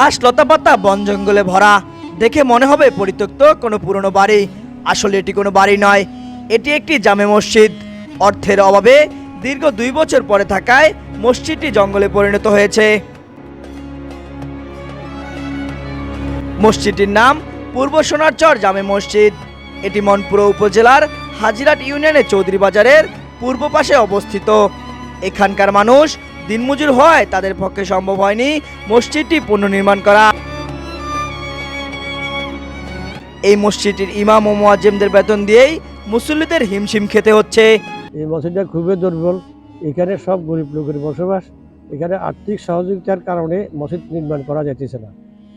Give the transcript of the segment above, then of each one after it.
ঘাস লতাপাতা বন জঙ্গলে ভরা, দেখে মনে হবে পরিত্যক্ত কোনো পুরনো বাড়ি। আসলে এটি কোনো বাড়ি নয়, এটি একটি জামে মসজিদ। অর্থের অভাবে দীর্ঘ 2 বছর পরে থাকায় মসজিদটি জঙ্গলে পরিণত হয়েছে। মসজিদটির নাম পূর্ব সোনারচর জামে মসজিদ। এটি মনপুরা উপজেলার হাজিরাট ইউনিয়নের চৌধুরী বাজারের পূর্ব পাশে অবস্থিত। এখানকার মানুষ দিনমজুর হওয়ায় তাদের পক্ষে সম্ভব হয়নি মসজিদটি পুনর্নির্মাণ করা। এই মসজিদটির ইমাম ও মুয়াজ্জিমদের বেতন দিয়েই মুসল্লিদের হিমশিম খেতে হচ্ছে। এই মসজিদটা খুবই দুর্বল, এখানে সব গরিব লোকের বসবাস। এখানে আর্থিক সহযোগিতার কারণে মসজিদ নির্মাণ করা যাইতেছে না।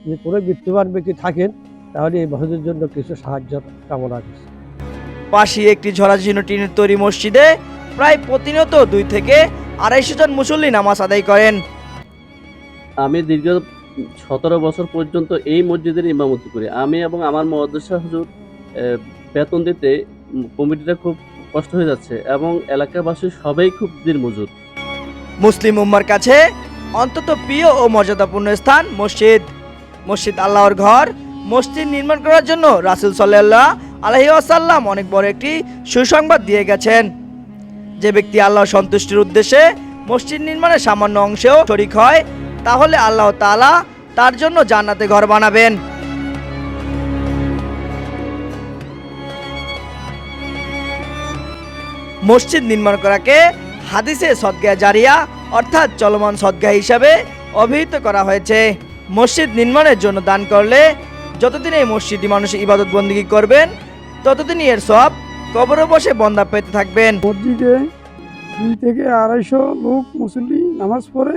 যদি কোনো বিত্তবান ব্যক্তি থাকেন তাহলে এই মসজিদের জন্য কিছু সাহায্য কামনা করছে। পাশে একটি ঝরাঝীর্ণ টিনের তৈরি মসজিদে প্রায় প্রতিনিয়ত 2 থেকে 250 জন মুসল্লি নামাজ আদায় করেন। আমি দীর্ঘ 17 বছর পর্যন্ত এই মসজিদের ইমামতি করি। আমি এবং আমার মুয়াজ্জিন হুজুর বেতন দিতে কমিটিটা খুব কষ্ট হয়ে যাচ্ছে এবং এলাকাবাসী সবাই খুব দিনমজুর। মুসলিম উম্মার কাছে অন্তত প্রিয় ও মর্যাদাপূর্ণ স্থান মসজিদ। মসজিদ আল্লাহর ঘর। মসজিদ নির্মাণ করার জন্য রাসূল সাল্লাল্লাহু আলাইহি ওয়াসাল্লাম অনেক বড় একটি সুসংবাদ দিয়ে গেছেন। যে ব্যক্তি আল্লাহর সন্তুষ্টির উদ্দেশ্যে মসজিদ নির্মাণের সামান্য অংশেও শরীক হয়, তাহলে আল্লাহ তাআলা তার জন্য জান্নাতে ঘর বানাবেন। মসজিদ নির্মাণ করাকে হাদিসে সদকা জারিয়া অর্থাৎ চলমান সদকা হিসাবে অভিহিত করা হয়েছে। মসজিদ নির্মাণের জন্য দান করলে যতদিন এই মসজিদে মানুষ ইবাদত বন্দেগী করবেন, ততদিনই এর সওয়াব কবরে বসে বন্দা পেতে থাকবেন। মসজিদে 2 থেকে 250 লোক মুসল্লি নামাজ পড়ে।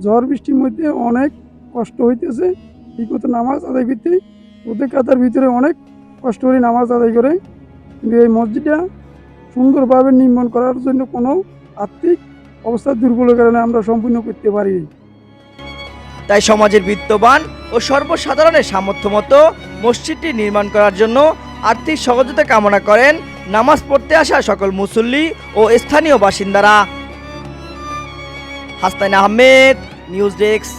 ঝড় বৃষ্টির মধ্যে অনেক কষ্ট হইতেছে ঠিকমতো নামাজ আদায় করতে। ওদের কাতার ভিতরে অনেক কষ্ট করে নামাজ আদায় করে, কিন্তু এই মসজিদটা সুন্দরভাবে নির্মাণ করার জন্য কোনো আর্থিক অবস্থা দুর্বলের কারণে আমরা সম্পূর্ণ করতে পারি। তাই সমাজের বিত্তবান ও সর্বসাধারণের সামর্থ্য মতো মসজিদটি নির্মাণ করার জন্য আর্থিক সহযোগিতা কামনা করেন নামাজ পড়তে আসা সকল মুসল্লি ও স্থানীয় বাসিন্দারা। Hasnain Ahmed, news desk.